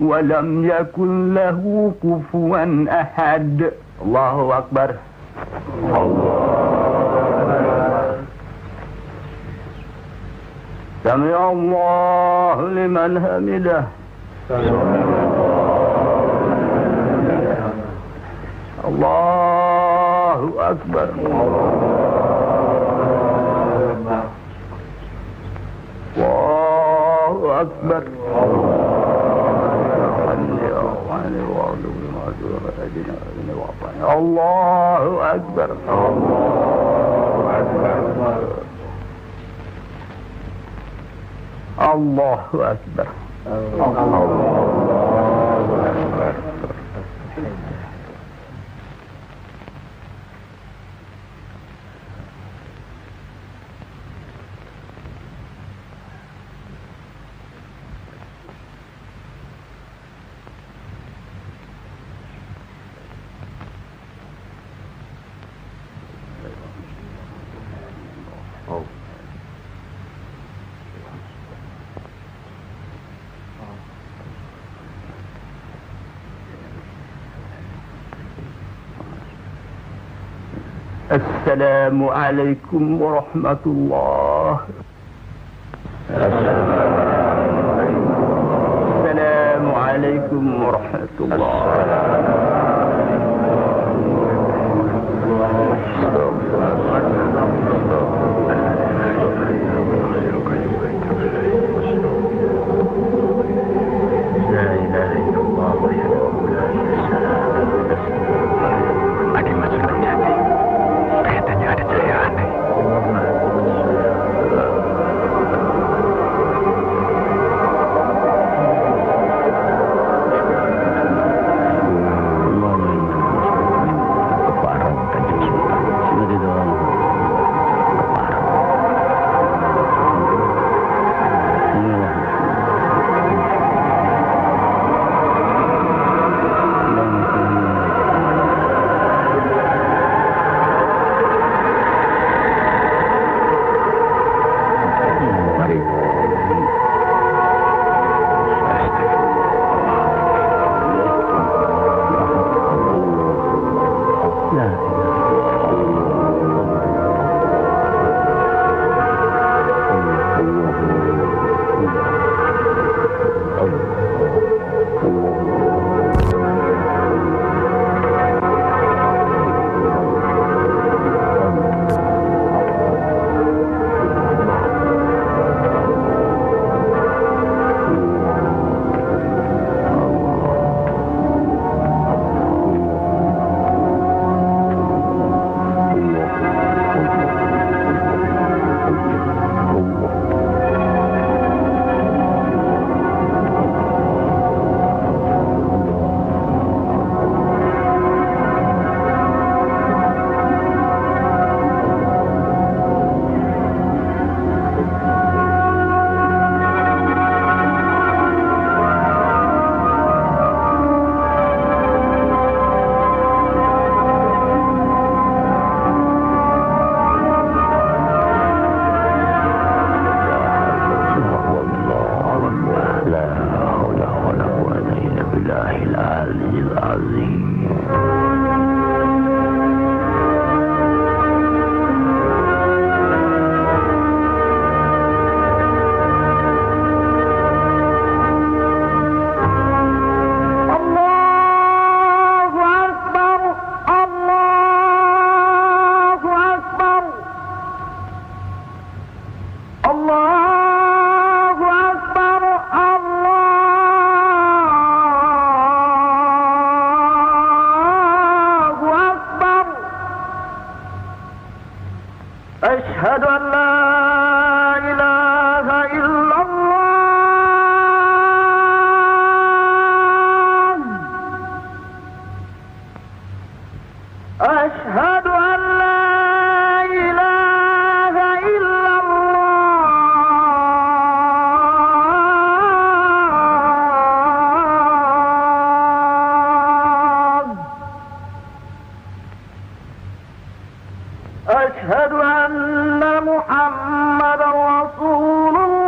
ولم يكن له كفوا أحد. الله أكبر. سمع الله لمن حمده. الله أكبر. الله أكبر. الله أكبر. الله أكبر. السلام عليكم ورحمة الله. السلام عليكم ورحمة الله. أشهد أن لا إله إلا الله. أشهد أن لا إله إلا الله. أشهد أن محمدا رسول الله.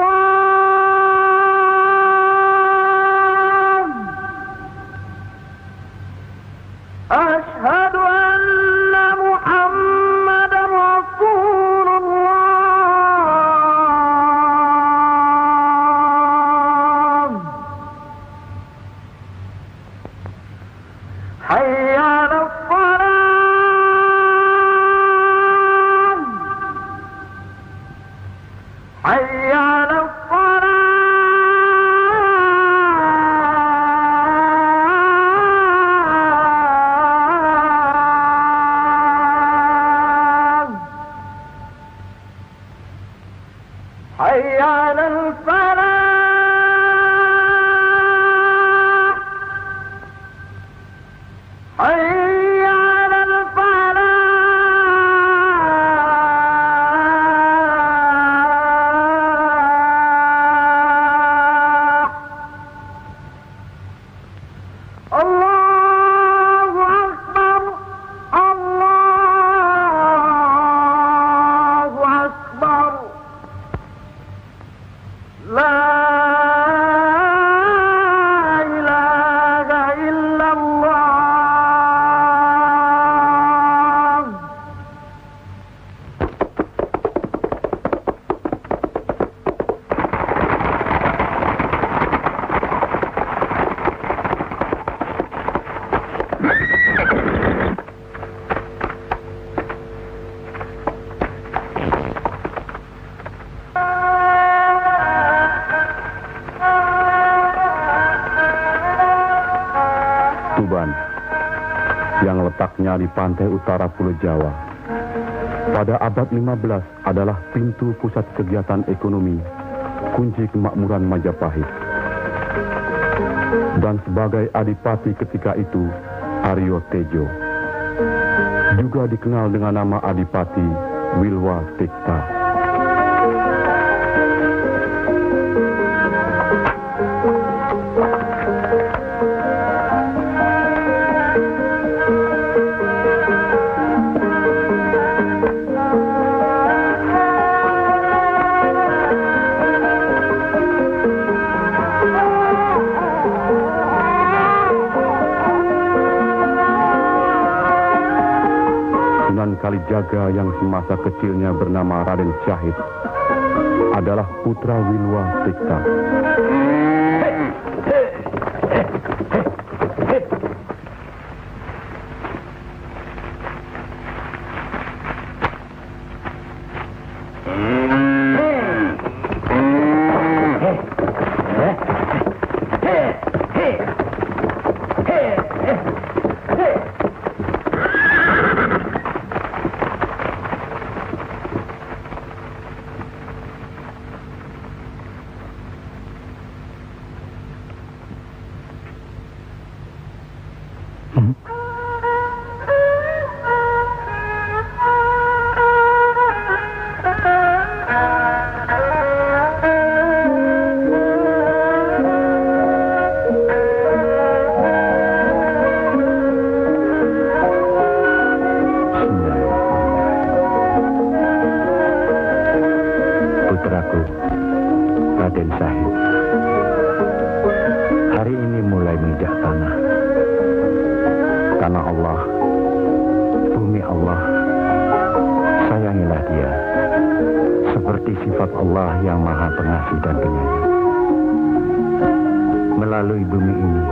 yang letaknya di pantai utara Pulau Jawa. Pada abad 15 adalah pintu pusat kegiatan ekonomi, kunci kemakmuran Majapahit. Dan sebagai adipati ketika itu, Aryo Tejo. Juga dikenal dengan nama Adipati Wilwa Tikta. Kalijaga yang semasa kecilnya bernama Raden Syahid adalah putra Wilwa Tikta. Putraku, Raden Syahid, hari ini mulai menginjak tanah. Tanah Allah, bumi Allah, sayangilah dia, seperti sifat Allah yang maha pengasih dan penyayang. Melalui bumi ini,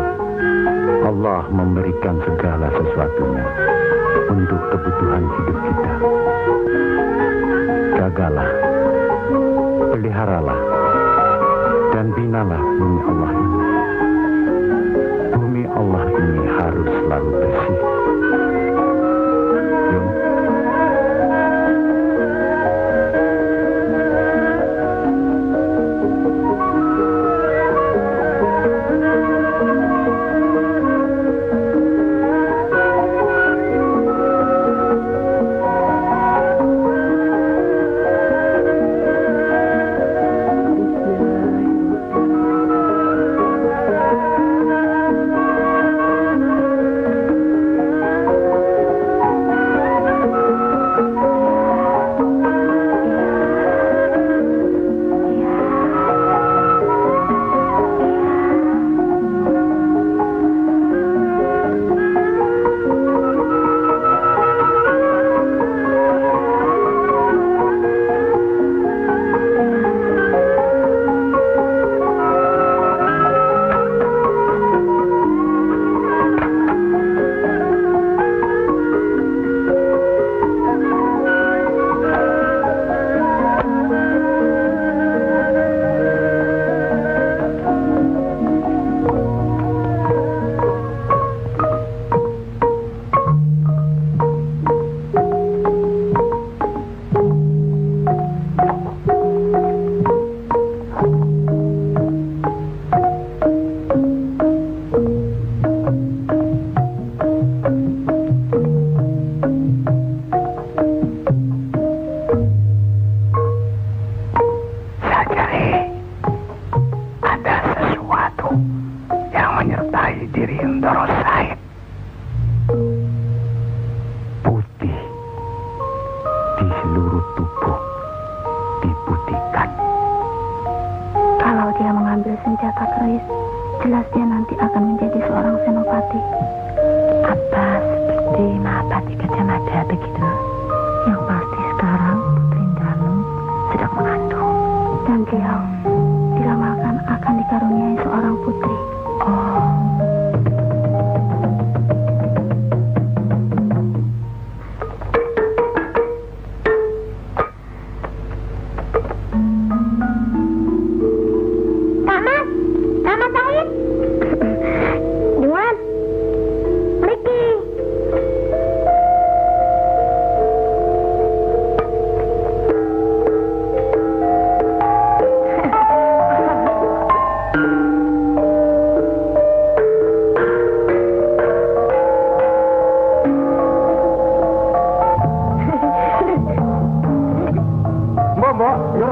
Allah memberikan segala sesuatunya untuk kebutuhan hidup kita. Jagalah, peliharalah, dan binalah bumi Allah ini. Bumi Allah ini harus selalu bersih. Yung.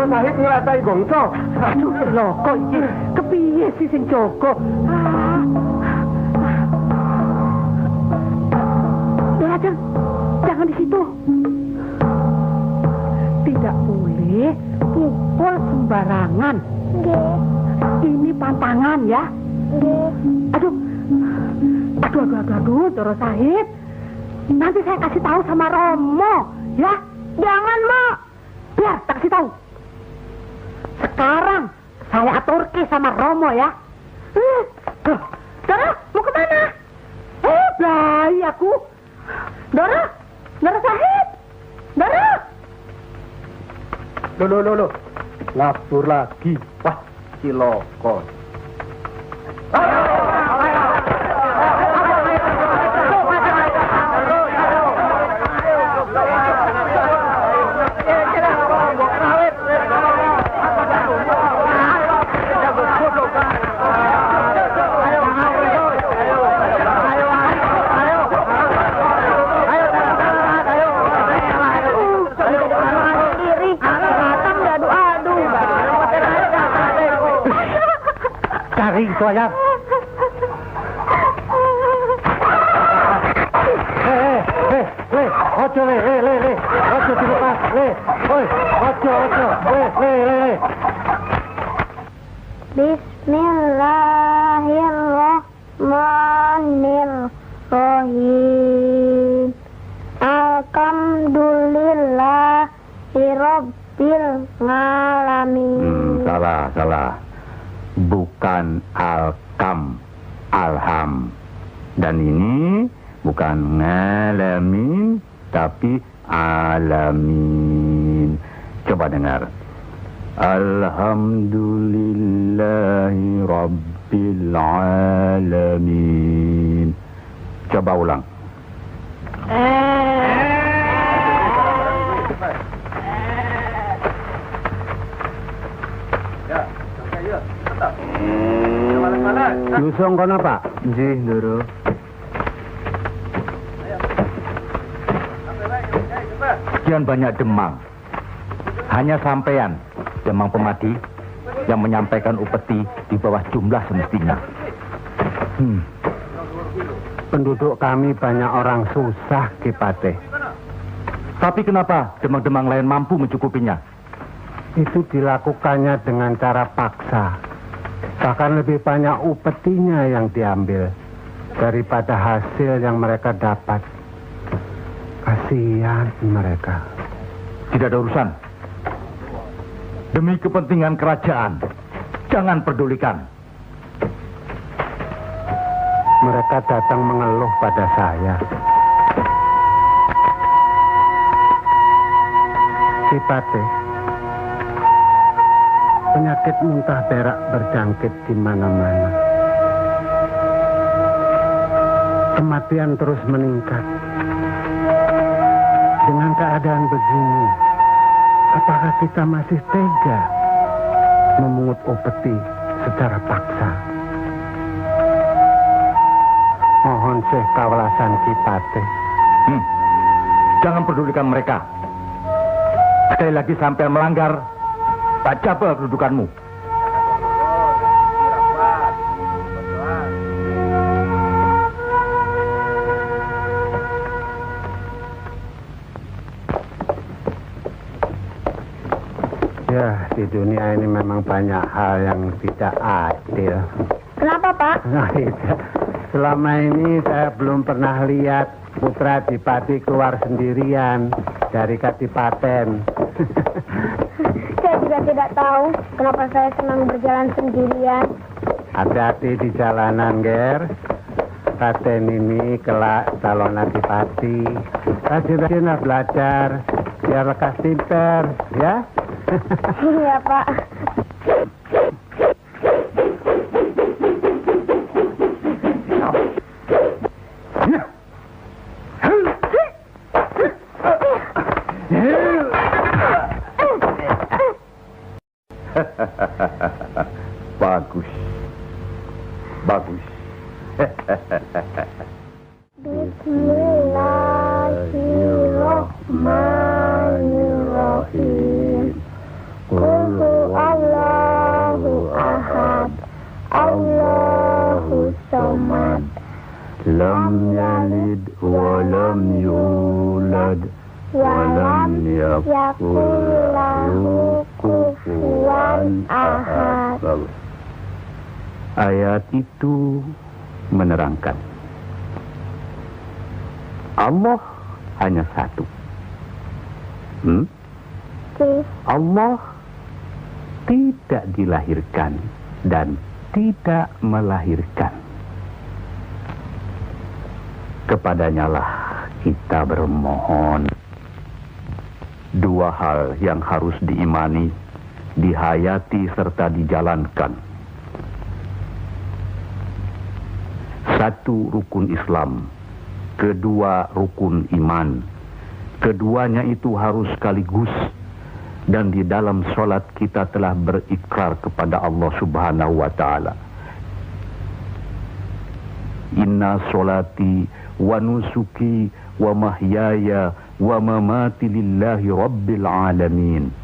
Sahid ngelasai gongso. Aduh, lho kok iki kepiye sih sing Joko? Jangan di situ. Tidak boleh pukul sembarangan. Ini pantangan ya. Aduh, Doro Sahid. Nanti saya kasih tahu sama Romo, ya. Jangan, Mak. Biar tak kasih tahu. Sekarang saya aturke sama Romo ya. Doro, mau kemana? Bayi aku. Doro Sahid. Doro. Loh. Ngabur lagi. Wah, ciloko. Cari itu ayam. Ojo le. Ojo dilepas le. Oi, ojo. Le. Bismillahirrahmanirrahim. Alhamdulillahirabbil alamin. Salah. Bukan alkam, alham. Dan ini bukan ngalamin, tapi alamin. Coba dengar. Alhamdulillahi rabbil alamin. Coba ulang. Lusong kono, Pak? Nggih, Ndoro. Sekian banyak demang. Hanya sampean, Demang Pemadi, yang menyampaikan upeti di bawah jumlah semestinya. Penduduk kami banyak orang susah, Kipate. Tapi kenapa demang-demang lain mampu mencukupinya? Itu dilakukannya dengan cara paksa. Bahkan lebih banyak upetinya yang diambil daripada hasil yang mereka dapat. Kasihan mereka. Tidak ada urusan. Demi kepentingan kerajaan, jangan pedulikan. Mereka datang mengeluh pada saya. Kipate, penyakit muntah berak berjangkit di mana-mana. Kematian terus meningkat. Dengan keadaan begini, apakah kita masih tega memungut upeti secara paksa? Mohon Syekh kawelasan Kipate. Jangan pedulikan mereka. Sekali lagi sampai melanggar, tak cabel kedudukanmu. Ya, di dunia ini memang banyak hal yang tidak adil. Kenapa, Pak? Nah, selama ini saya belum pernah lihat putra Dipati keluar sendirian dari Kadipaten. Saya juga tidak tahu kenapa saya senang berjalan sendirian. Hati-hati di jalanan, Ger. Raden ini kelak calon adipati. Rajin-rajinlah belajar, biar lekas pinter, ya? Iya, Pak. Bagus. Bismillahirrahmanirrahim. Qul yulad walam yakul lahu kufuwan ahad. Ayat itu menerangkan Allah hanya satu. Allah tidak dilahirkan dan tidak melahirkan. Kepadanya lah kita bermohon. Dua hal yang harus diimani, dihayati serta dijalankan. Satu, rukun Islam. Kedua, rukun iman. Keduanya itu harus sekaligus. Dan di dalam sholat kita telah berikrar kepada Allah Subhanahu wa ta'ala. Inna sholati wa nusuki wa mahyaya wa mamati lillahi rabbil alamin.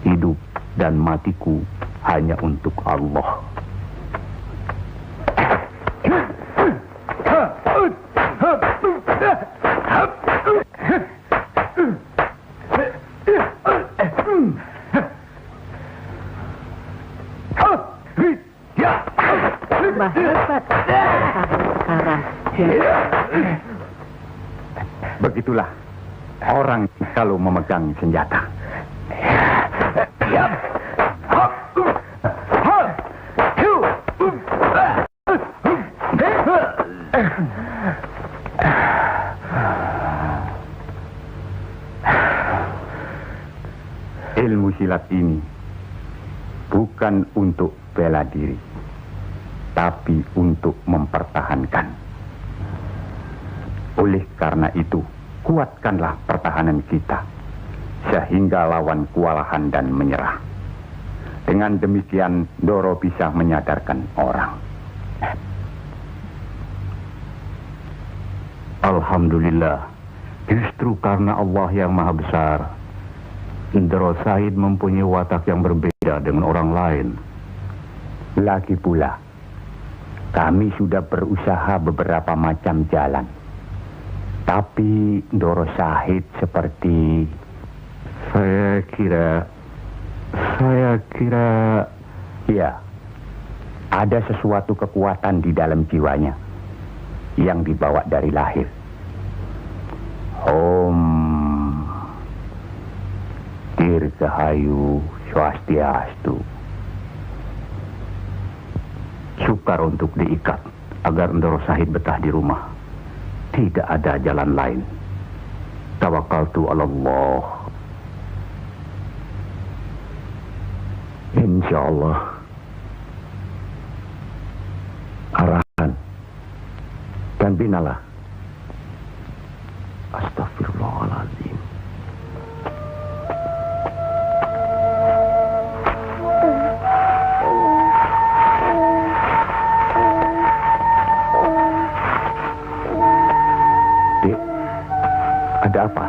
Hidup dan matiku hanya untuk Allah. Begitulah orang kalau memegang senjata. Ilmu silat ini bukan untuk bela diri, tapi untuk mempertahankan. Oleh karena itu, kuatkanlah pertahanan kita, sehingga lawan kewalahan dan menyerah. Dengan demikian, Doro bisa menyadarkan orang. Alhamdulillah, justru karena Allah yang Maha Besar, Doro Said mempunyai watak yang berbeda dengan orang lain. Lagi pula, kami sudah berusaha beberapa macam jalan. Tapi Doro Said seperti... Saya kira... Ya, ada sesuatu kekuatan di dalam jiwanya yang dibawa dari lahir. Om Dirgahayu Swastiastu. Sukar untuk diikat agar Doro Said betah di rumah. Tidak ada jalan lain. Tawakkaltu 'ala Allah. Insyaallah. Arahan dan binalah. Astagfirullahaladzim. Dek, ada apa?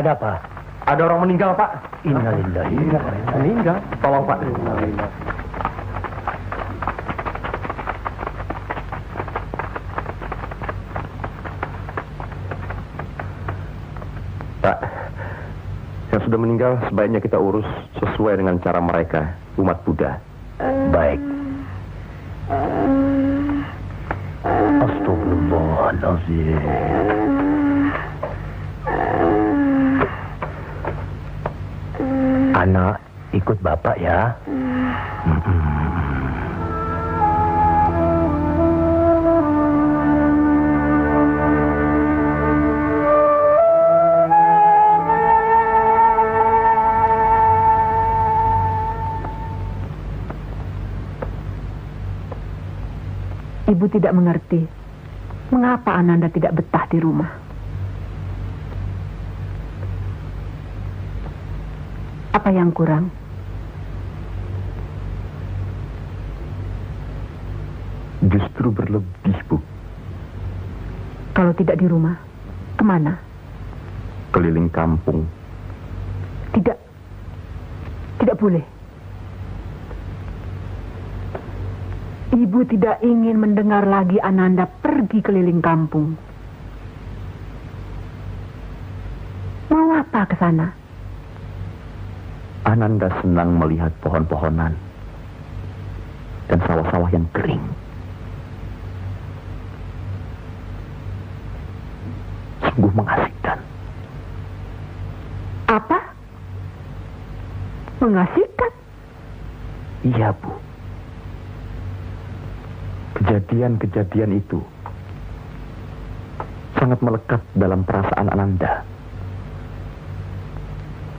Ada apa? Ada orang meninggal, Pak. Innalillahi. Meninggal. Tolong, Pak. Pak, yang sudah meninggal sebaiknya kita urus sesuai dengan cara mereka, umat Buddha. Baik. Astagfirullahaladzim. Anak ikut bapak ya. Ibu tidak mengerti mengapa Ananda tidak betah di rumah. Apa yang kurang? Justru berlebih, Bu. Kalau tidak di rumah, kemana? Keliling kampung. Tidak. Tidak boleh. Ibu tidak ingin mendengar lagi Ananda pergi keliling kampung. Mau apa ke sana? Ananda senang melihat pohon-pohonan dan sawah-sawah yang kering. Sungguh mengasihkan. Apa? Mengasihkan? Iya, Bu. Kejadian-kejadian itu sangat melekat dalam perasaan Ananda.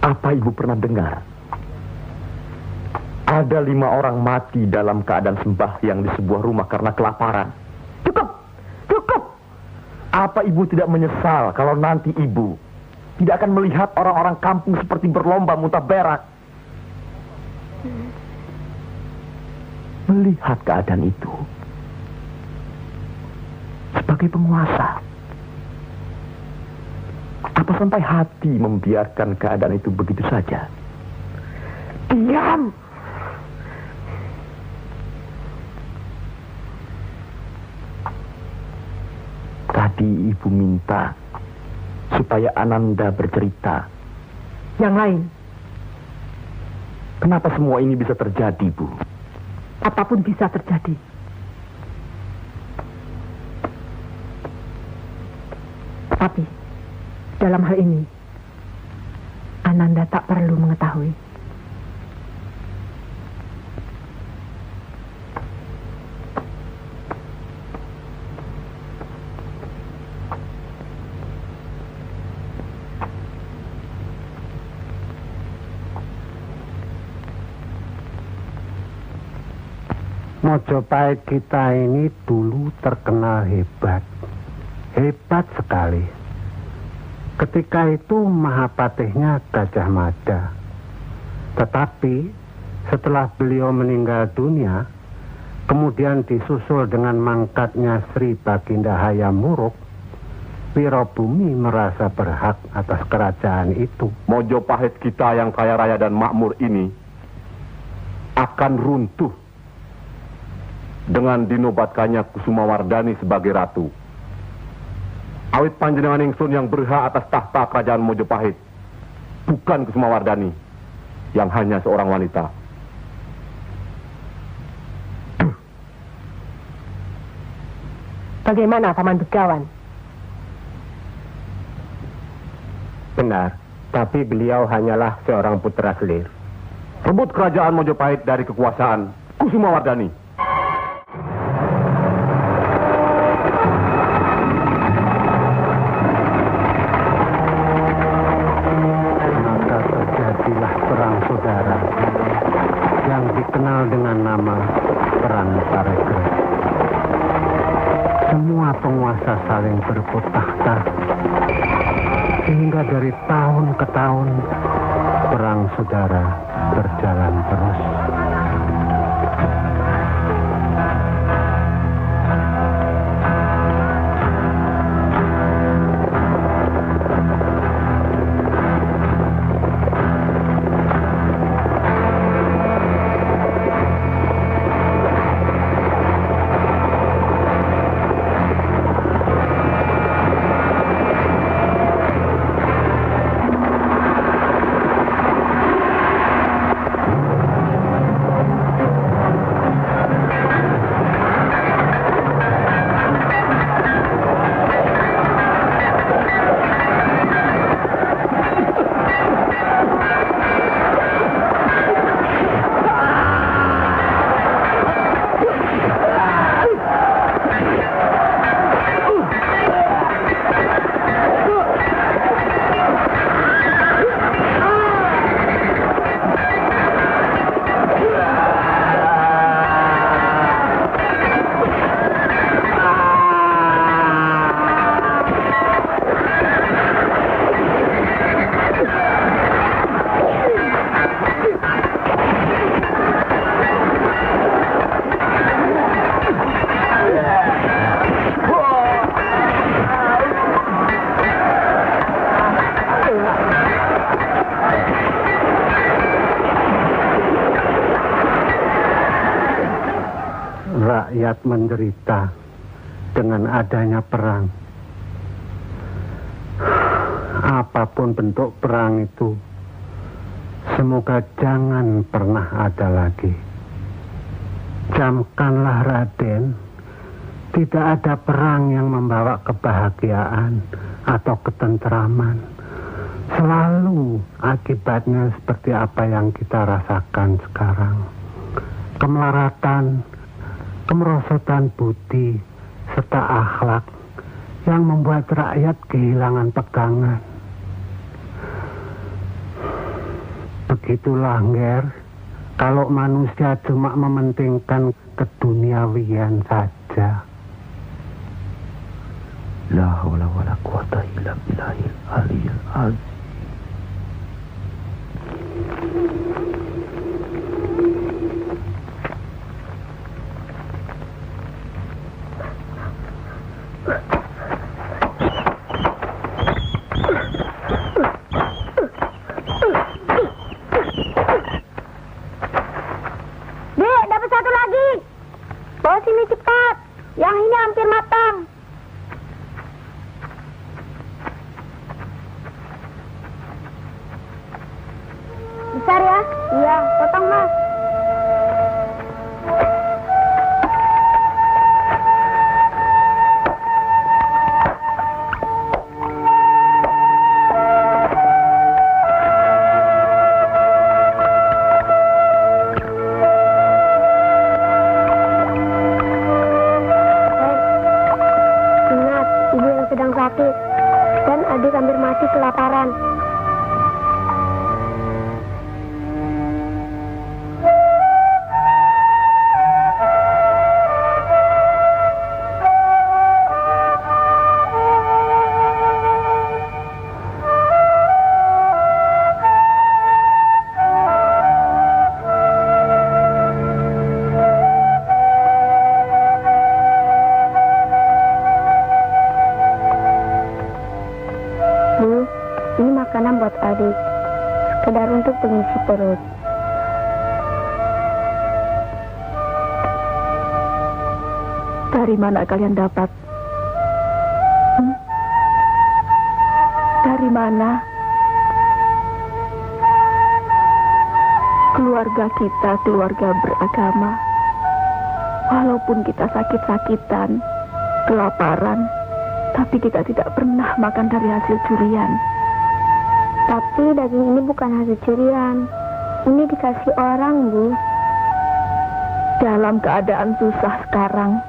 Apa Ibu pernah dengar? Ada 5 orang mati dalam keadaan sembahyang di sebuah rumah karena kelaparan. Cukup! Cukup! Apa Ibu tidak menyesal kalau nanti Ibu tidak akan melihat orang-orang kampung seperti berlomba muntah berak? Melihat keadaan itu sebagai penguasa, apa sampai hati membiarkan keadaan itu begitu saja? Diam! Tadi Ibu minta supaya Ananda bercerita. Yang lain, Kenapa semua ini bisa terjadi, Bu? apapun bisa terjadi. Tapi, dalam hal ini, Ananda tak perlu mengetahui. Mojopahit kita ini dulu terkenal hebat. Hebat sekali. Ketika itu Mahapatihnya Gajah Mada. Tetapi setelah beliau meninggal dunia, kemudian disusul dengan mangkatnya Sri Baginda Hayam Wuruk, Wirabumi merasa berhak atas kerajaan itu. Mojopahit kita yang kaya raya dan makmur ini akan runtuh dengan dinobatkannya Kusumawardhani sebagai ratu. Awit panjenengan ingsun yang berhak atas tahta kerajaan Mojopahit, bukan Kusumawardhani yang hanya seorang wanita. Bagaimana, Paman Begawan? Benar, tapi beliau hanyalah seorang putra selir. Rebut kerajaan Mojopahit dari kekuasaan Kusumawardhani. Maka terjadilah perang saudara yang dikenal dengan nama Perang Parekrut. Semua penguasa saling berebut tahta, sehingga dari tahun ke tahun perang saudara berjalan terus. rakyat menderita dengan adanya perang. Apapun bentuk perang itu, semoga jangan pernah ada lagi. Camkanlah Raden, tidak ada perang yang membawa kebahagiaan atau ketentraman. Selalu akibatnya seperti apa yang kita rasakan sekarang. Kemelaratan, kemerosotan budi, serta akhlak yang membuat rakyat kehilangan pegangan. Begitulah, Nger, kalau manusia cuma mementingkan keduniawian saja. La haula wala quwata illa billahil aliyil azim. Dek, dapat satu lagi. Bawa sini cepat. Yang ini hampir matang. Besar ya? Iya, potong Mas. Ingat, ibu yang sedang sakit dan adik hampir mati kelaparan. Bu, ini makanan buat adik. Sekedar untuk pengisi perut. Dari mana kalian dapat? Dari mana? Keluarga kita keluarga beragama. Walaupun kita sakit-sakitan, kelaparan, tapi kita tidak pernah makan dari hasil curian. Tapi daging ini bukan hasil curian. Ini dikasih orang, Bu. Dalam keadaan susah sekarang,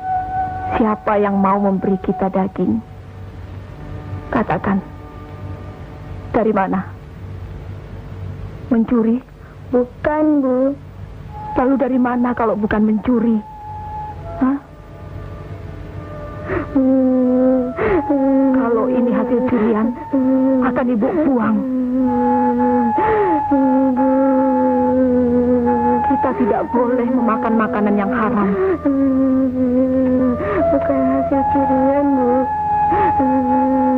siapa yang mau memberi kita daging? Katakan, dari mana? Mencuri? Bukan, Bu. Lalu dari mana kalau bukan mencuri? Hah? Kalau ini hasil curian, akan Ibu buang. Kita tidak boleh memakan makanan yang haram. Bukan hasil curian, Bu.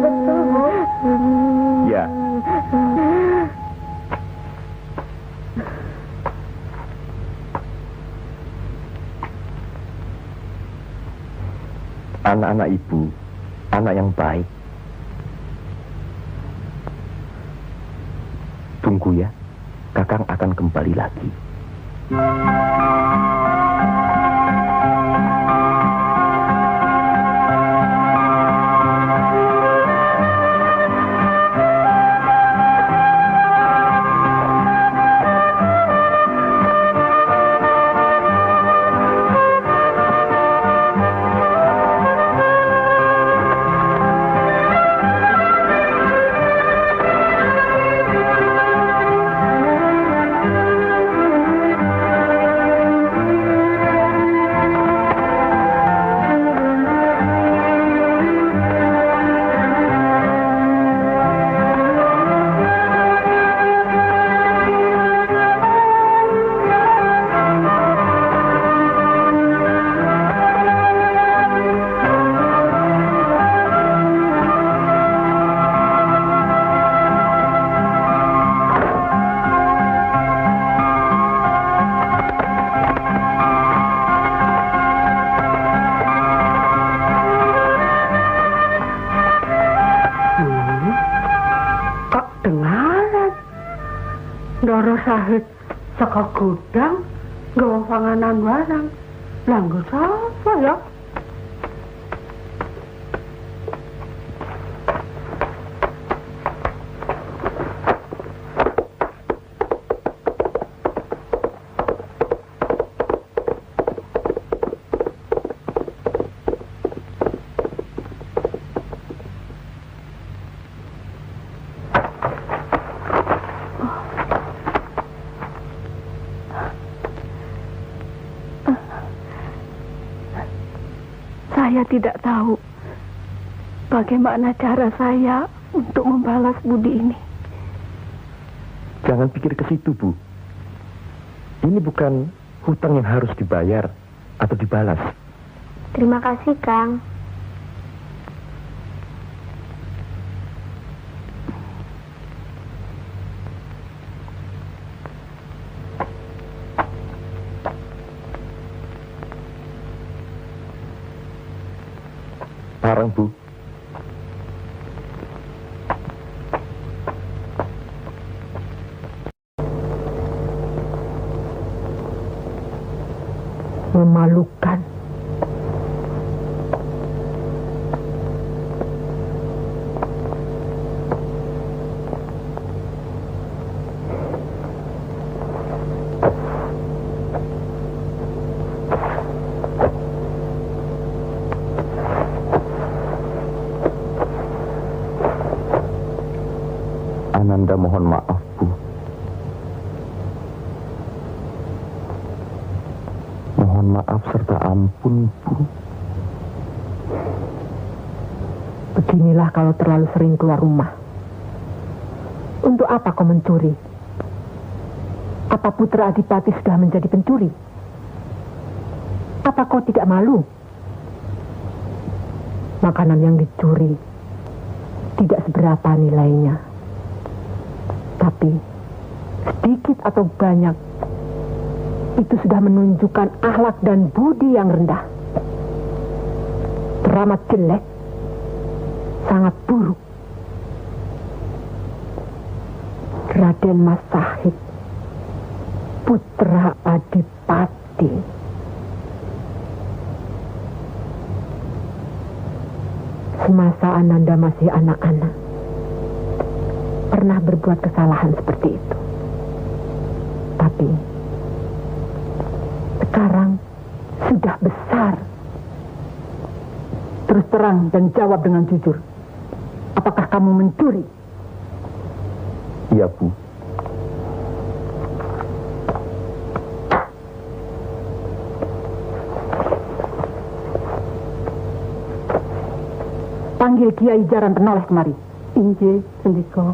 Betul, Bu. Ya. Anak-anak ibu, anak yang baik. Tunggu ya, Kakang akan kembali lagi. Ndoro Sahid saka gudang nggawa panganan barang. Lah nggo sapa ya? Saya tidak tahu bagaimana cara saya untuk membalas budi ini. Jangan pikir ke situ, Bu. Ini bukan hutang yang harus dibayar atau dibalas. Terima kasih, Kang. Parang, Bu. Memalukan. Ananda mohon maaf, Bu. Mohon maaf serta ampun, Bu. Beginilah kalau terlalu sering keluar rumah. Untuk apa kau mencuri? Apa putra Adipati sudah menjadi pencuri? Apa kau tidak malu? Makanan yang dicuri tidak seberapa nilainya. Tapi sedikit atau banyak itu sudah menunjukkan akhlak dan budi yang rendah. Teramat jelek, sangat buruk. Raden Mas Sahid, putra Adipati. Semasa Ananda masih anak-anak, pernah berbuat kesalahan seperti itu. Tapi sekarang sudah besar. Terus terang dan jawab dengan jujur. Apakah kamu mencuri? Iya, Bu. Panggil Kiai Jaran Penoleh kemari. Injih, Sendiko.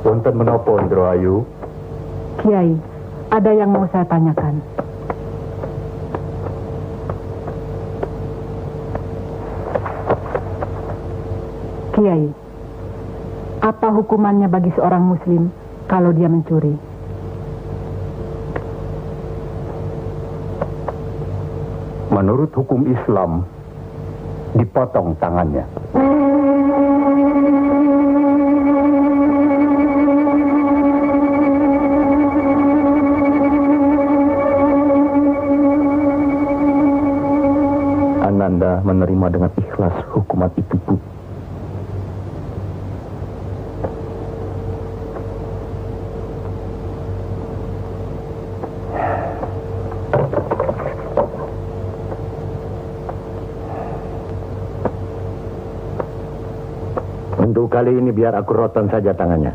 Wonten menapa Ndra Ayu? Kiai, ada yang mau saya tanyakan. Kiai, apa hukumannya bagi seorang muslim kalau dia mencuri? Menurut hukum Islam, dipotong tangannya. Ananda menerima dengan ikhlas hukuman itu, Bu. Untuk kali ini biar aku rotan saja tangannya.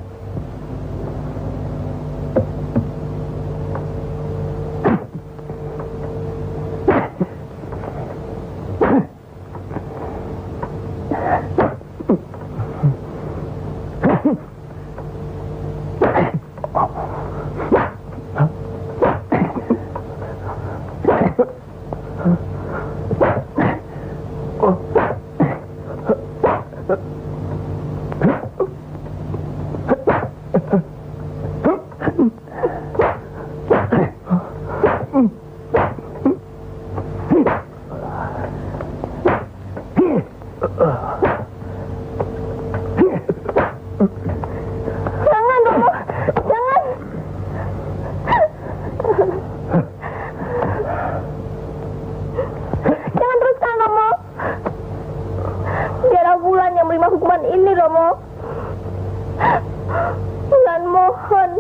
mohon.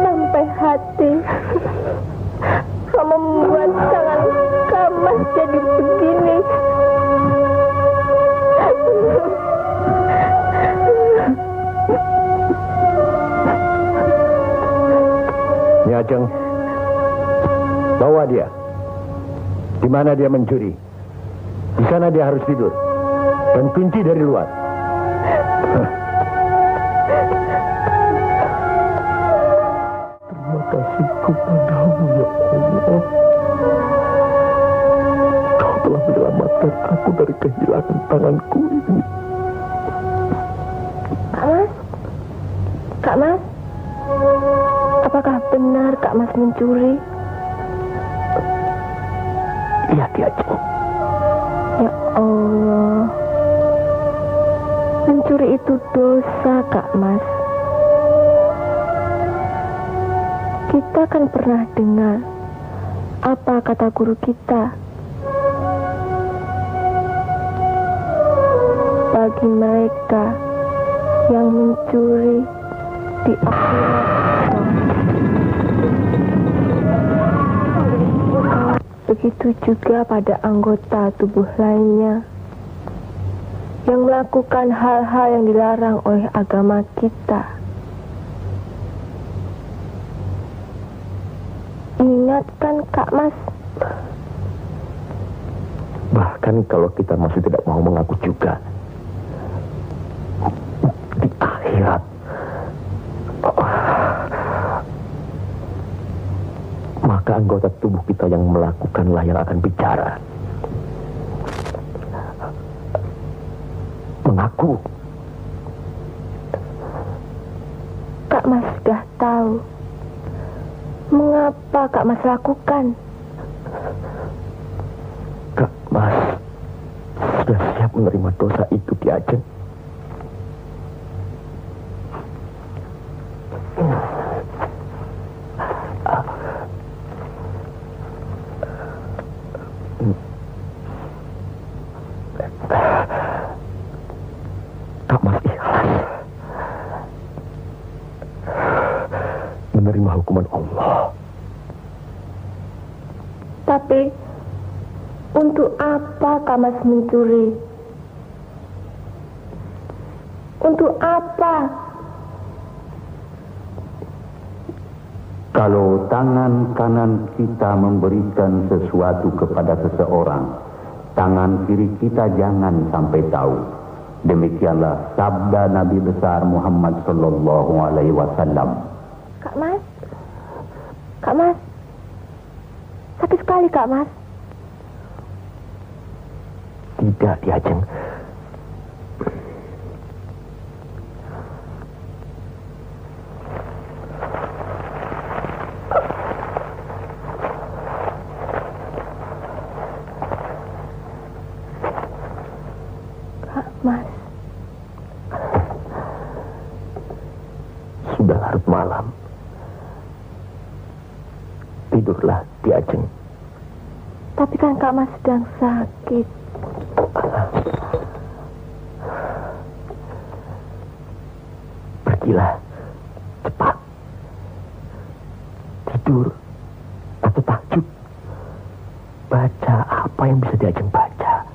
Sampai hati kamu membuat tangan Kamas jadi begini. Nyi Ajeng, bawa dia. Di mana dia mencuri? Di sana dia harus tidur. Dan kunci dari luar. Terima kasih kepadamu ya Allah. Kau telah menyelamatkan aku dari kehilangan tanganku ini. Kak Mas? Kak Mas? Apakah benar Kak Mas mencuri? Iya, Ki Ajeng. Ya Allah. Mencuri itu dosa, Kak Mas. Kita kan pernah dengar apa kata guru kita. Bagi mereka yang mencuri di akhirat, begitu juga pada anggota tubuh lainnya yang melakukan hal-hal yang dilarang oleh agama kita. Ingatkan Kak Mas. Bahkan kalau kita masih tidak mau mengaku juga, di akhirat maka anggota tubuh kita yang melakukanlah yang akan bicara. Mengaku. Kak Mas sudah tahu mengapa Kak Mas lakukan. Kak Mas sudah siap menerima dosa itu, Ki Ajeng. Kak Mas ikhlas menerima hukuman Allah. Tapi untuk apa Kak Mas mencuri? Untuk apa? Kalau tangan kanan kita memberikan sesuatu kepada seseorang, tangan kiri kita jangan sampai tahu. Demikianlah sabda Nabi besar Muhammad sallallahu alaihi wasallam. Kak Mas? Kak Mas? Sakit sekali Kak Mas. Tidak, Ki Ajeng. Kak Mas. Sudah larut malam. Tidurlah, Ki Ajeng. Tapi kan Kak Mas sedang sakit. Pergilah, cepat. Tidur atau tahajud. Baca apa yang bisa Ki Ajeng baca.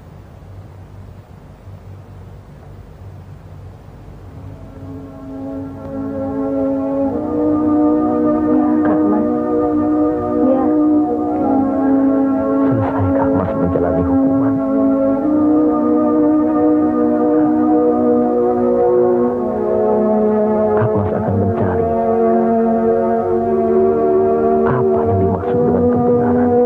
Ya Kak Mas. Ya. Selesai Kak Mas menjalani hukuman. Kak Mas akan mencari apa yang dimaksud dengan kebenaran.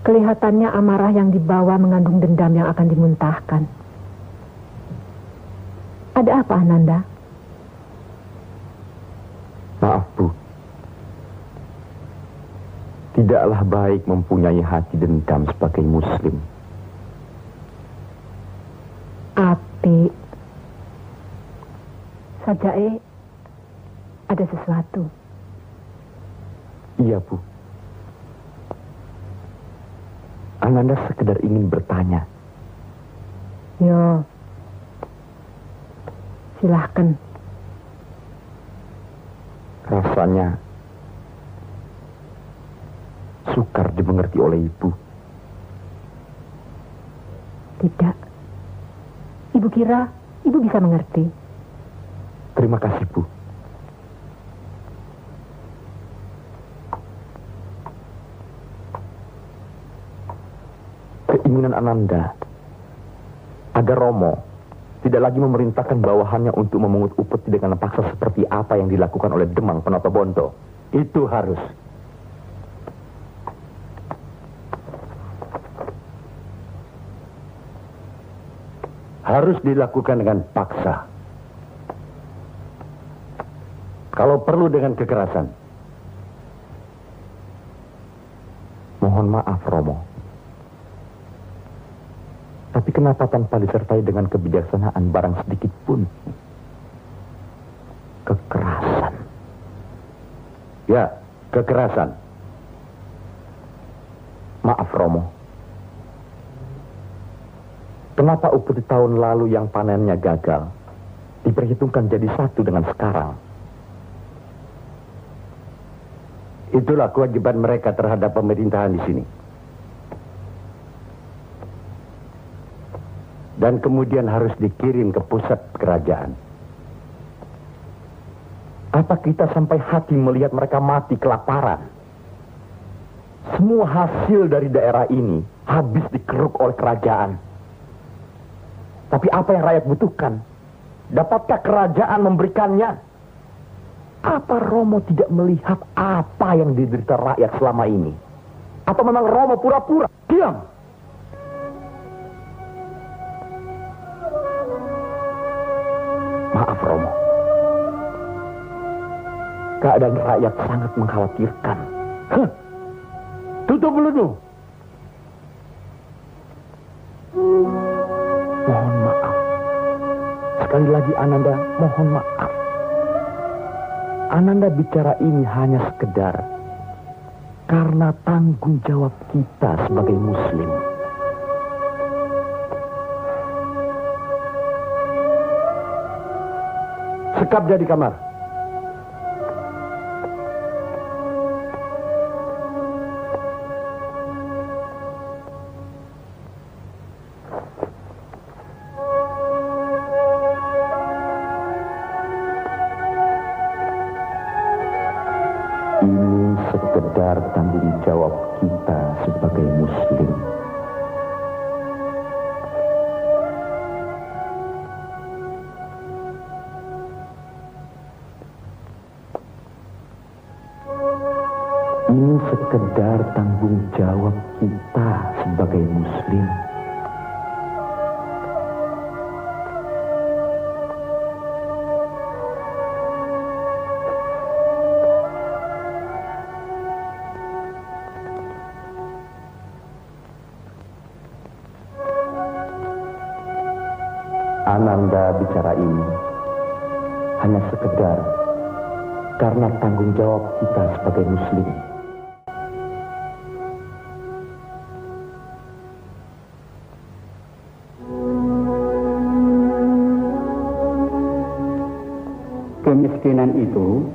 Kelihatannya amarah yang dibawa mengandung dendam yang akan dimuntahkan. Ada apa, Ananda? Maaf, Bu. Tidaklah baik mempunyai hati dendam sebagai muslim. Api. Sajae, ada sesuatu. Iya, Bu. Ananda sekedar ingin bertanya. Yo. Silahkan. Rasanya sukar dimengerti oleh Ibu. Tidak. Ibu kira Ibu bisa mengerti. Terima kasih, Bu. Keinginan Ananda agar Romo tidak lagi memerintahkan bawahannya untuk memungut upeti dengan paksa seperti apa yang dilakukan oleh Demang Penotobonto. Itu harus. Harus dilakukan dengan paksa. Kalau perlu dengan kekerasan. Mohon maaf, Romo. Tapi kenapa tanpa disertai dengan kebijaksanaan barang sedikit pun? Kekerasan. Ya, kekerasan. Maaf, Romo. Kenapa upeti tahun lalu yang panennya gagal diperhitungkan jadi satu dengan sekarang? Itulah kewajiban mereka terhadap pemerintahan di sini. Dan kemudian harus dikirim ke pusat kerajaan. Apa kita sampai hati melihat mereka mati kelaparan? Semua hasil dari daerah ini habis dikeruk oleh kerajaan. Tapi apa yang rakyat butuhkan? Dapatkah kerajaan memberikannya? Apa Romo tidak melihat apa yang diderita rakyat selama ini? Atau memang Romo pura-pura? Diam! Maaf, Romo. Keadaan rakyat sangat mengkhawatirkan. Tutup mulutmu. Mohon maaf. Sekali lagi Ananda, mohon maaf. Ananda bicara ini hanya sekedar karena tanggung jawab kita sebagai muslim. Sekap dia di kamar. Ini sekedar tanggung jawab kita sebagai muslim. Ini sekedar tanggung jawab kita sebagai muslim. Ananda bicara ini hanya sekedar karena tanggung jawab kita sebagai muslim. Kemiskinan itu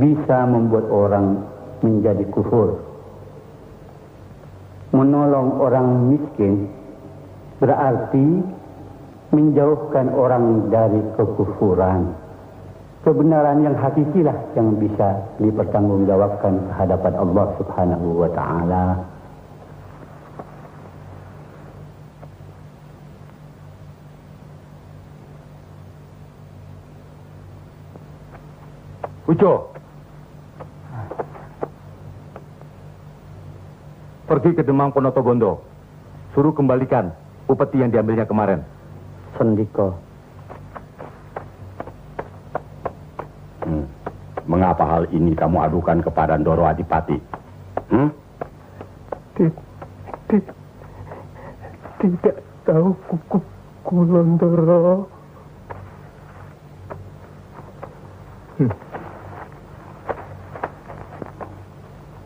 bisa membuat orang menjadi kufur. Menolong orang miskin berarti menjauhkan orang dari kekufuran. Kebenaran yang hakikilah yang bisa dipertanggungjawabkan kehadapan Allah Subhanahu wa Ta'ala. Uco. pergi ke Demang Ponotogondo. Suruh kembalikan upeti yang diambilnya kemarin. Sendiko. Mengapa hal ini kamu adukan kepada Ndoro Adipati? Tidak tahu Kulondoro.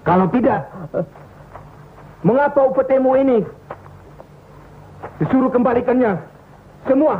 Kalau tidak, mengapa upetimu ini disuruh kembalikannya semua?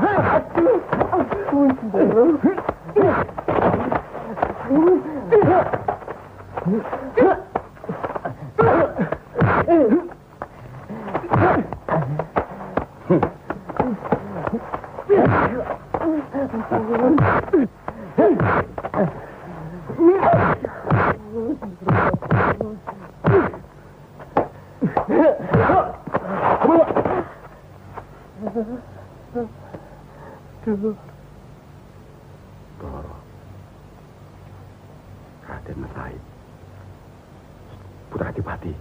Raden Said, Putra Adipati.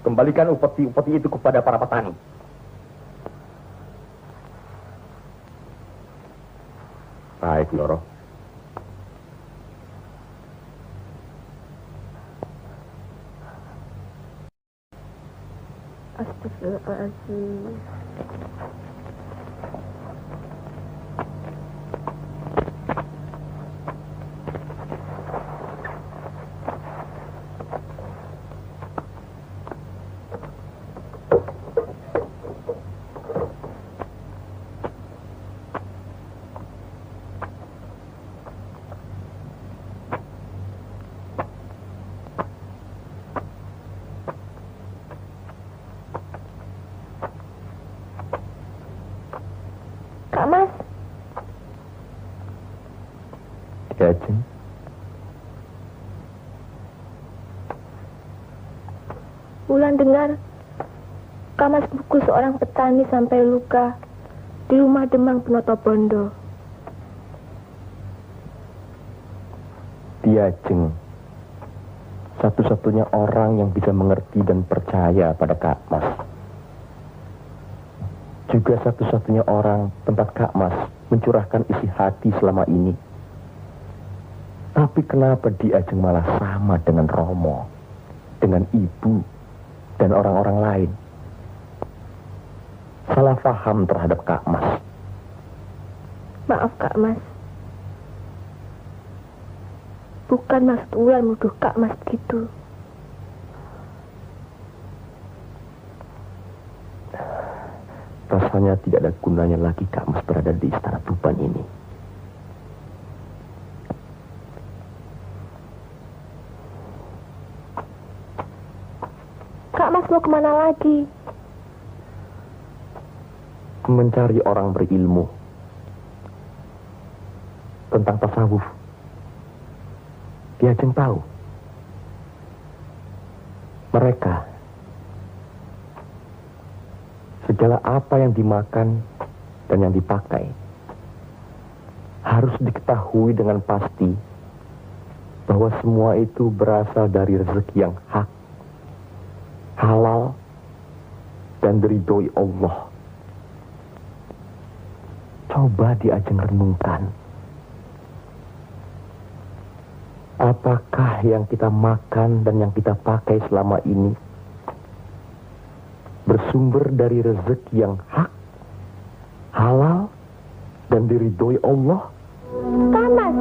Kembalikan upeti-upeti itu kepada para petani. Baik, Ndoro. Astagfirullahaladzim. Kak Mas. Kajeng. Wulan dengar Kak Mas pukul seorang petani sampai luka di rumah Demang Ponotogondo. Dia Jeng, satu-satunya orang yang bisa mengerti dan percaya pada Kak Mas. Juga satu-satunya orang tempat Kak Mas mencurahkan isi hati selama ini. Tapi kenapa dia Jeng malah sama dengan Romo, dengan ibu, dan orang-orang lain? Salah paham terhadap Kak Mas. Maaf Kak Mas. Bukan maksud Wulan menuduh Kak Mas gitu. Rasanya tidak ada gunanya lagi Kak Mas berada di Istana Tuban ini. Kak Mas mau kemana lagi? Mencari orang berilmu tentang tasawuf. Dia Jeng tahu. Mereka segala apa yang dimakan dan yang dipakai harus diketahui dengan pasti bahwa semua itu berasal dari rezeki yang hak, halal, dan diridhoi Allah. Coba diajeng renungkan. Apakah yang kita makan dan yang kita pakai selama ini bersumber dari rezeki yang hak, halal, dan diridhoi Allah? Kak Mas,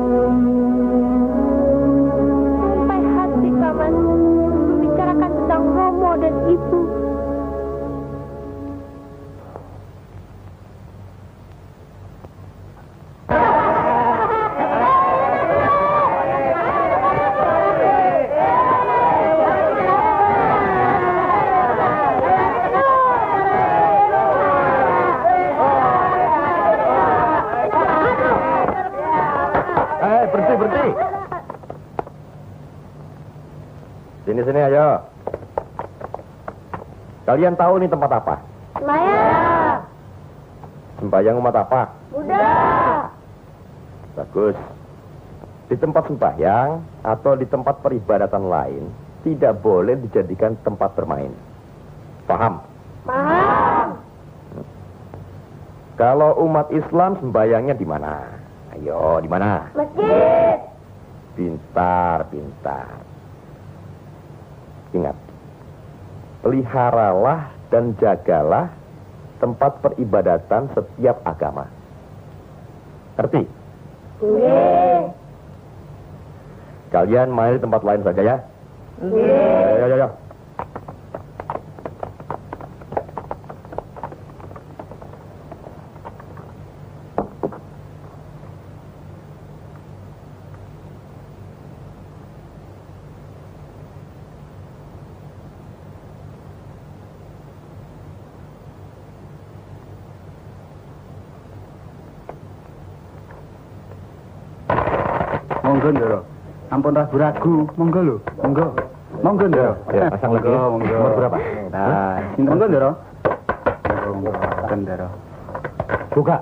sampai hati Kak Mas membicarakan tentang Romo dan Ibu. Berhenti. Sini ayo. Kalian tahu ini tempat apa? Sembahyang. Sembahyang umat apa? Udah. Bagus. Di tempat sembahyang atau di tempat peribadatan lain tidak boleh dijadikan tempat bermain. Paham? Paham. Kalau umat Islam sembahyangnya di mana? Ayo, di mana? Masjid. Pintar. Ingat, peliharalah dan jagalah tempat peribadatan setiap agama. Ngerti? Nggih. Kalian main di tempat lain saja ya. Nggih. Ayo. Monggo Ndoro. Ampun ragu-ragu, monggo lho. Monggo. Monggo Ndoro. Ya, pasang lagi. Monggo. Nomor berapa? Nah, monggo Ndoro. Monggo Ndoro. Buka.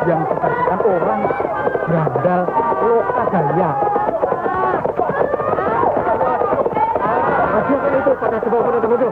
Yang disaksikan orang berandal loka gaya. Rasakan itu pada sebuah pada.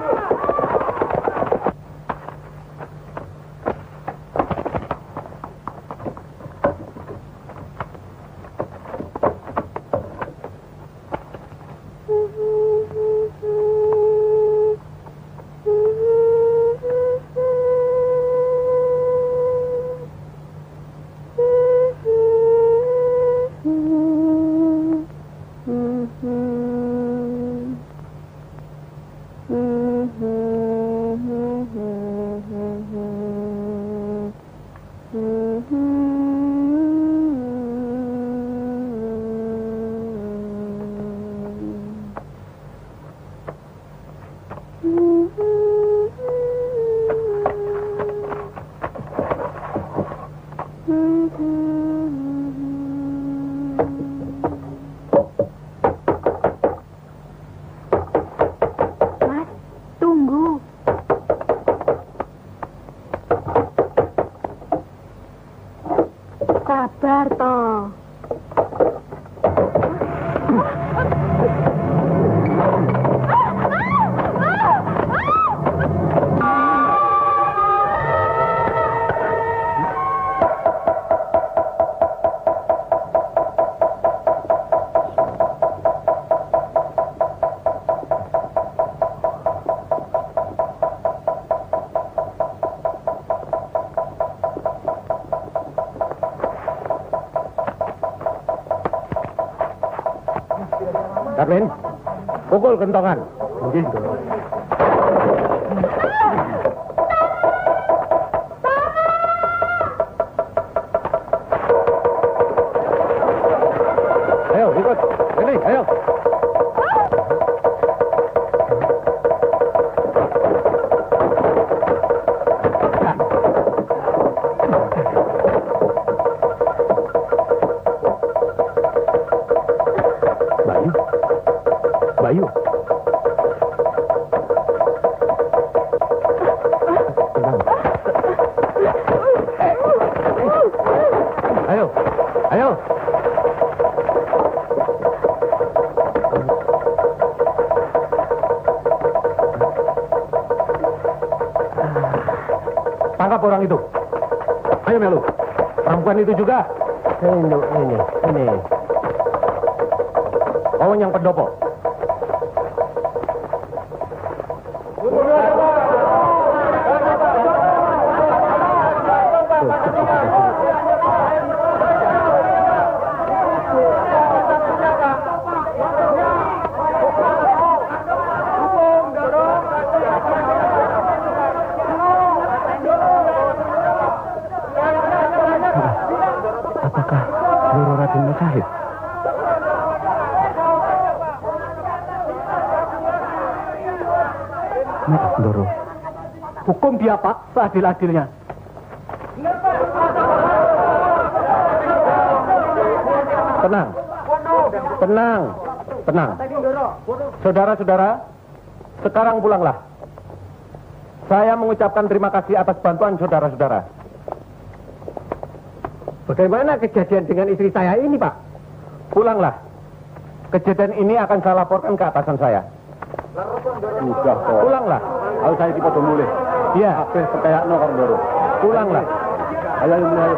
Sabar toh. Darmin, pukul kentongan. Begitu. Ayo, ikut. Ini, ayo. Bayu. Tenang. Ayo. Ayo. Tangkap orang itu. Ayo Melu. Perempuan itu juga. Ini. Kau yang pendopo. Apakah Doro Raden Masahid? Maaf, Doro. Hukum dia, Pak, seadil-adilnya. Tenang. Saudara-saudara, sekarang pulanglah. Saya mengucapkan terima kasih atas bantuan saudara-saudara. Bagaimana kejadian dengan istri saya ini, Pak? Pulanglah. Kejadian ini akan saya laporkan ke atasan saya. Sudah kok. Pulanglah. Kalau saya tipe mulai. Iya. Apa percaya no Kang Doro. Pulanglah. Ayo mulai.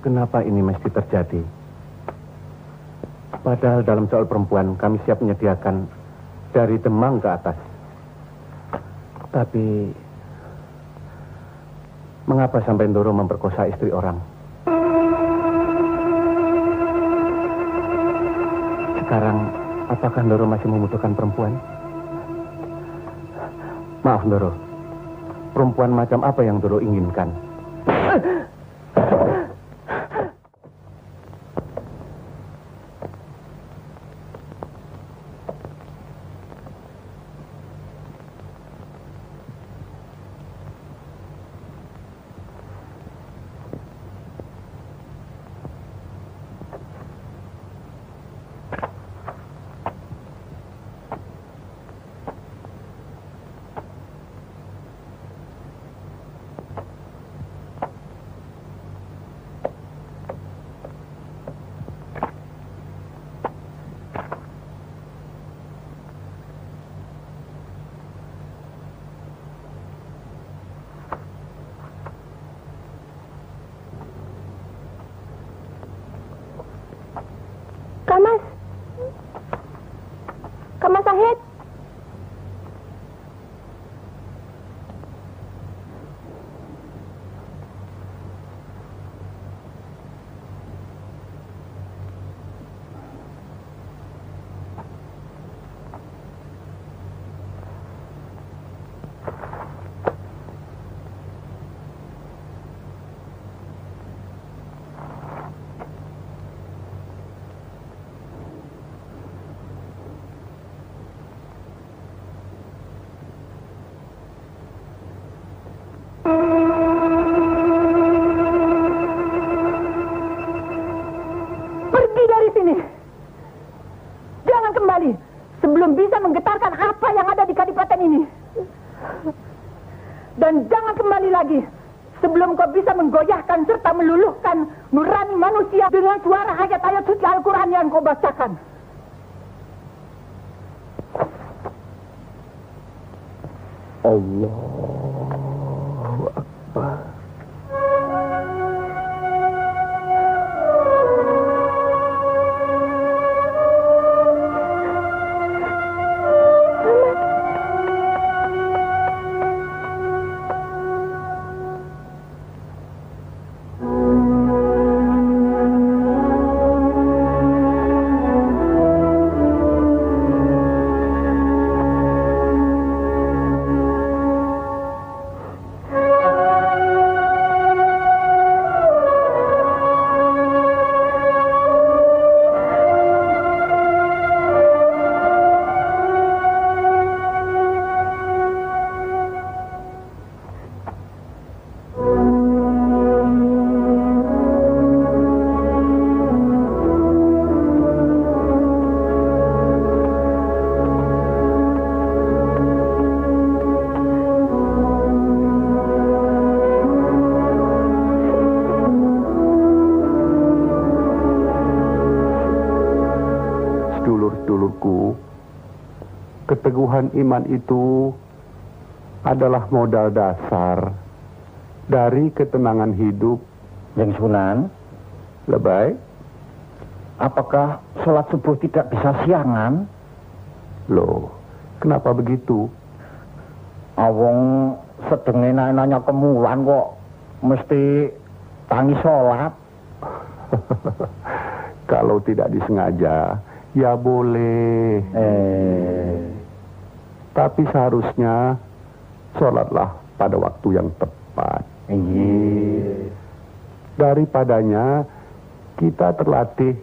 Kenapa ini mesti terjadi? Padahal dalam soal perempuan kami siap menyediakan dari Demang ke atas. Tapi mengapa sampai Ndoro memperkosa istri orang? Sekarang apakah Ndoro masih membutuhkan perempuan? Maaf Ndoro, perempuan macam apa yang Ndoro inginkan? Kamas Sahid. Pergi dari sini. Jangan kembali sebelum bisa menggetarkan apa yang ada di kadipaten ini. Dan jangan kembali lagi sebelum kau bisa menggoyahkan serta meluluhkan nurani manusia dengan suara ayat-ayat suci Al-Quran yang kau bacakan. Allahu Akbar. Keteguhan iman itu adalah modal dasar dari ketenangan hidup. Yang Sunan, Lebay, apakah sholat subuh tidak bisa siangan? loh, kenapa begitu? Awong sedenge nanya kemulan kok mesti tangi sholat. Kalau tidak disengaja, ya boleh. Tapi seharusnya sholatlah pada waktu yang tepat. Daripadanya kita terlatih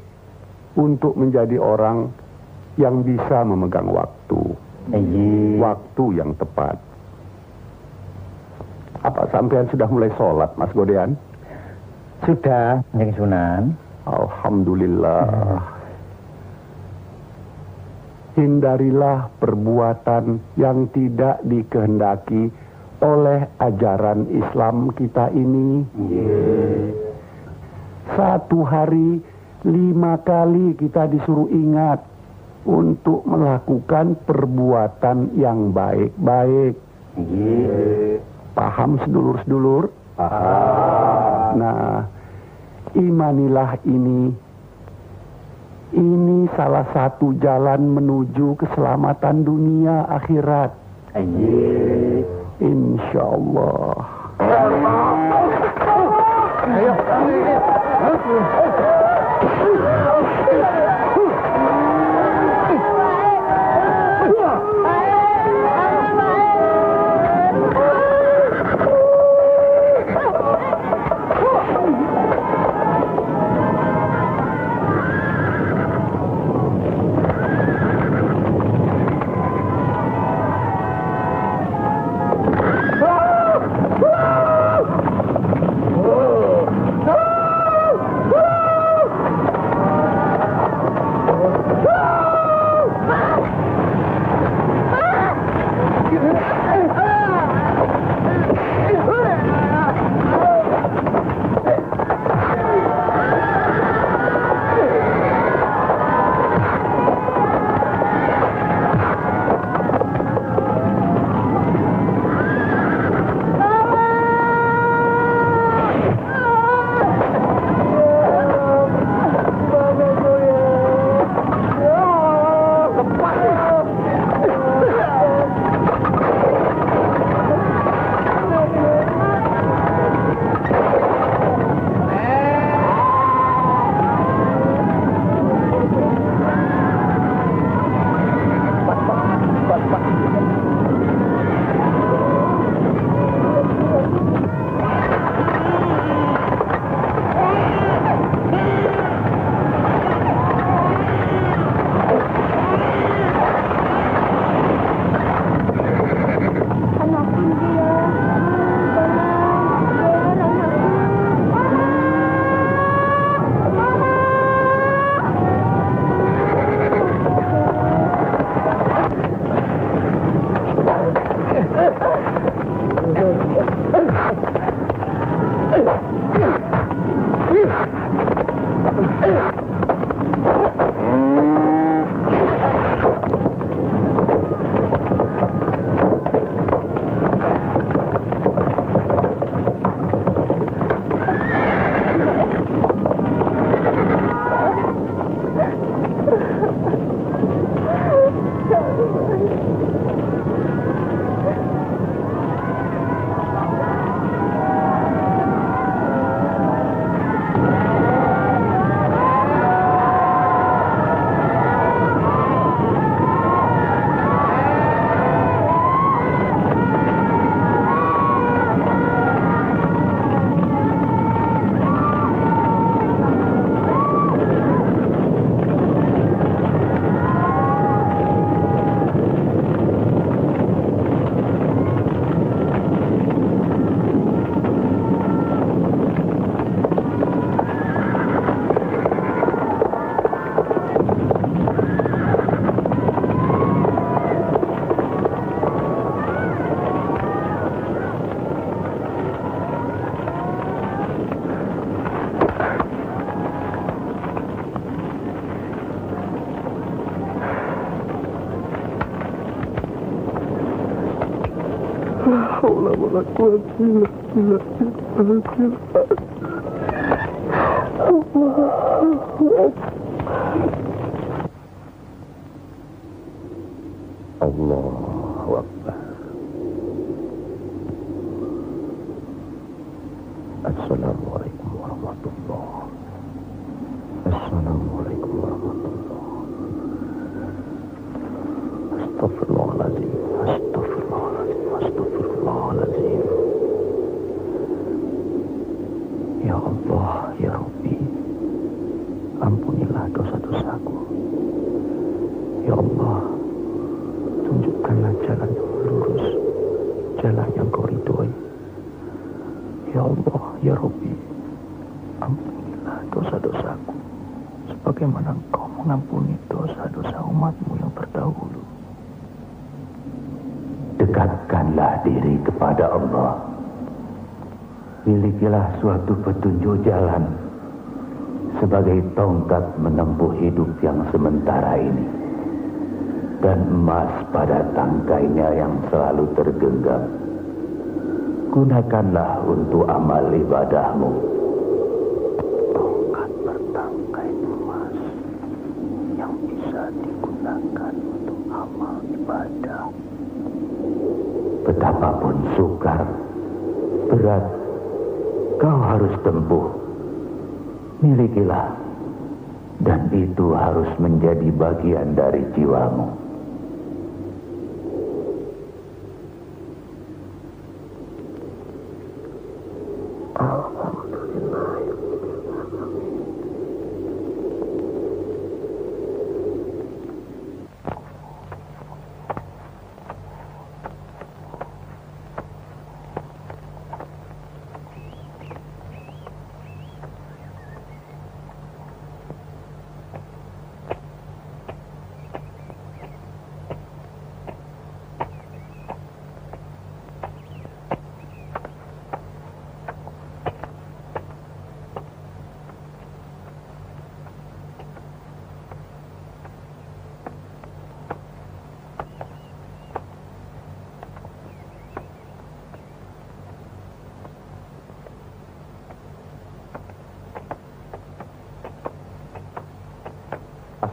untuk menjadi orang yang bisa memegang waktu. Waktu yang tepat. Apa sampean sudah mulai sholat, Mas Godean? Sudah, Yang Sunan. Alhamdulillah. Hindarilah perbuatan yang tidak dikehendaki oleh ajaran Islam kita ini. Satu hari 5 kali kita disuruh ingat untuk melakukan perbuatan yang baik-baik. Paham sedulur-sedulur? Nah, imanilah ini. Ini salah satu jalan menuju keselamatan dunia akhirat. Insyaallah. Ayo. La haula wala quwwata illa billah. Allahu Akbar. Assalamualaikum warahmatullahi. Assalamualaikum warahmatullahi. Astagfirullahaladzim. Astagfirullahaladzim. Astagfirullahaladzim. Ya Allah, ya Rabbi, ampunilah dosa-dosaku. Ya Allah, tunjukkanlah jalan yang lurus, jalan yang Kau ridhoi. Ya Allah, ya Rabbi, ampunilah dosa-dosaku, sebagaimana Engkau mengampuni dosa-dosa umat-Mu yang terdahulu. Dekatkanlah diri kepada Allah. Milikilah suatu petunjuk jalan sebagai tongkat menempuh hidup yang sementara ini, dan emas pada tangkainya yang selalu tergenggam. Gunakanlah untuk amal ibadahmu. Tongkat bertangkai emas yang bisa digunakan untuk amal ibadah. Betapapun sukar, berat, kau harus tempuh. Milikilah, dan itu harus menjadi bagian dari jiwamu.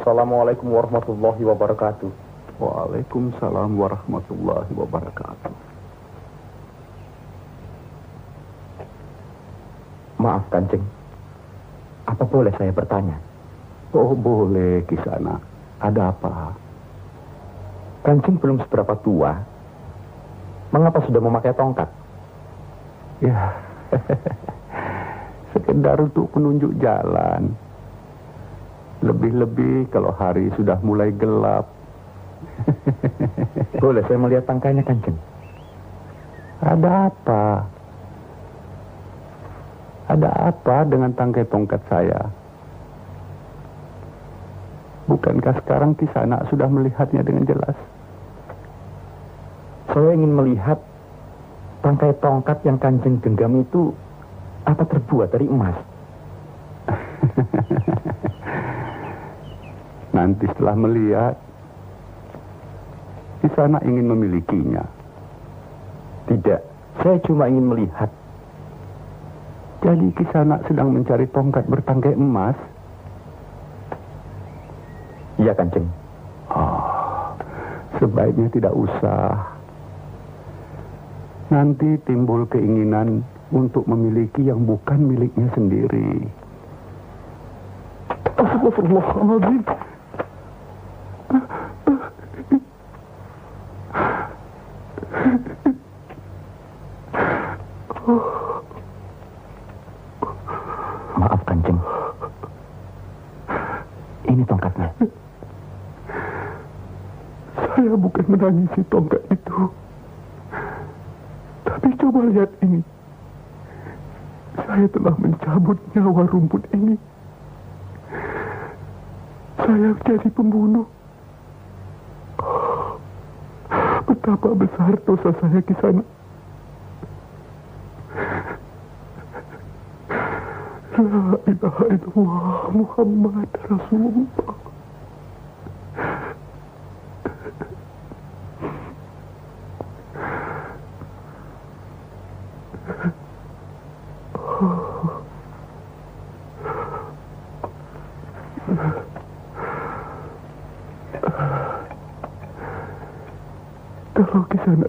Assalamualaikum warahmatullahi wabarakatuh. Waalaikumsalam warahmatullahi wabarakatuh. Maaf Kanjeng, apa boleh saya bertanya? Oh boleh, Kisana. Ada apa? Kanjeng belum seberapa tua, mengapa sudah memakai tongkat? Ya, sekedar untuk penunjuk jalan. Lebih-lebih kalau hari sudah mulai gelap. Boleh saya melihat tangkainya Kanjeng? Ada apa? Ada apa dengan tangkai tongkat saya? Bukankah sekarang Kisana sudah melihatnya dengan jelas? Saya ingin melihat tangkai tongkat yang Kanjeng genggam itu apa terbuat dari emas? Nanti setelah melihat, Kisana ingin memilikinya. Tidak, saya cuma ingin melihat. Jadi Kisana sedang mencari tongkat bertangkai emas? Iya Kanjeng. Oh, sebaiknya tidak usah. Nanti timbul keinginan untuk memiliki yang bukan miliknya sendiri. Astagfirullahaladzim. Maaf Kanjeng, ini tongkatnya. Saya bukan menangisi tongkat itu. Tapi coba lihat ini. Saya telah mencabut nyawa rumput ini. Saya jadi pembunuh. Betapa besar dosa saya Kisana. La ilaha illallah Muhammad Rasulullah.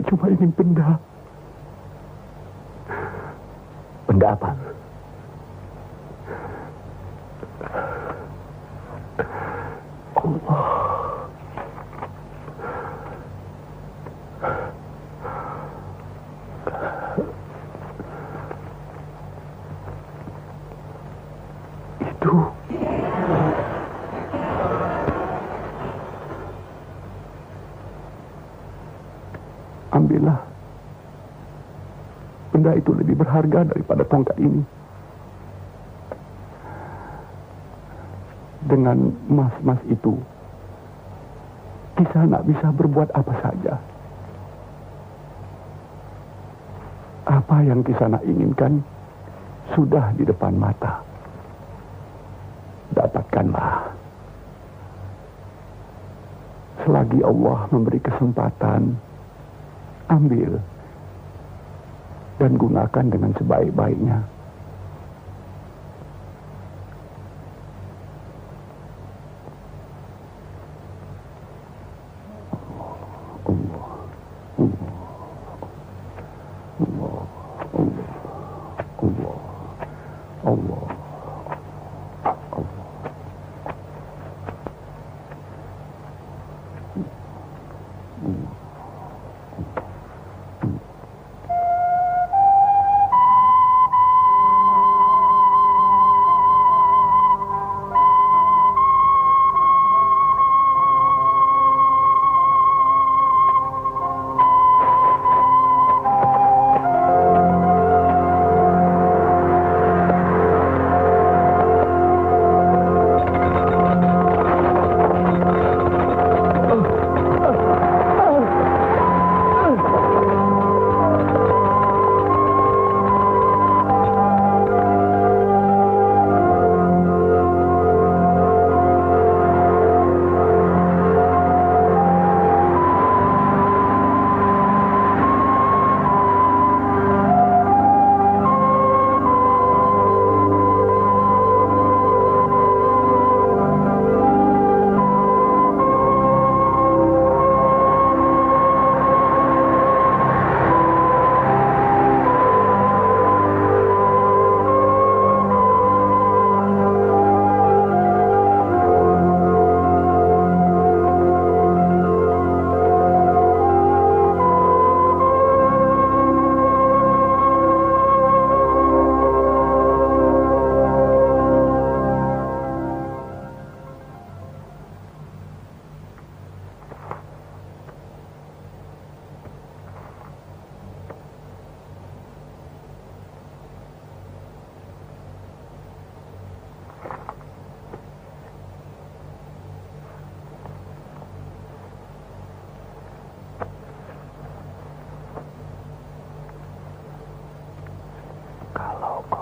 cuma ingin benda. Benda apa? Allah. Itu ambillah. Benda itu lebih berharga daripada tongkat ini. Dengan emas-emas itu, Kisanak bisa berbuat apa saja. Apa yang Kisanak inginkan sudah di depan mata. Dapatkanlah. Selagi Allah memberi kesempatan, ambil dan gunakan dengan sebaik-baiknya.